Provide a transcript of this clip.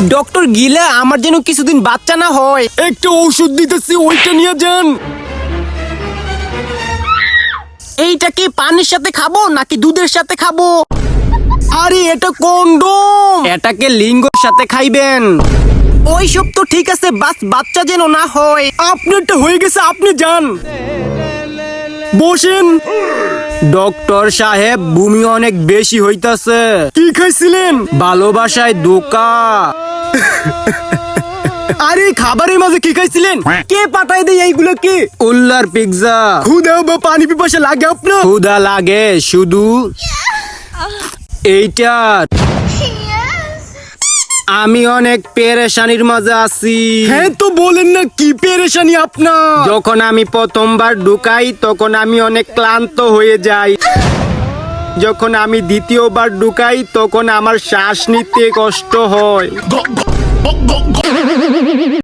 Doctor গিলা আমার যেন কিছুদিন বাচ্চা না হয়। একটা ওষুধ দিতেছি, ওইটা নিয়ে যান। এইটা কি পানির সাথে খাবো নাকি দুধের সাথে খাবো? আরে এটা কন্ডম। এটাকে লিঙ্গর সাথে খাইবেন। ওইসব তো ঠিক আছে, বাস বাচ্চা যেন না হয়। আপনারটা হয়ে গেছে, আপনি যান, বসেন। ডক্টর সাহেব, বমি অনেক বেশি হইতাছে। কি খাইছিলেন? ভালোবাসায় ধোকা। আরে খাবারের মাঝে কি খাইছিলেন? কে পাঠাই দেয় এইগুলো? কি উল্লার পিৎজা। ক্ষুধা বা পানি পিপাসা লাগে আপনার? ক্ষুধা লাগে শুধু এইটা। আমি অনেক পেরেশানির মাঝে আছি। হ্যাঁ তো বলেন না, কি পেরেশানি আপনার? যখন আমি প্রথমবার ঢুকাই তখন আমি অনেক ক্লান্ত হয়ে যাই। যখন আমি দ্বিতীয়বার ঢুকাই তখন আমার শ্বাস নিতে কষ্ট হয়।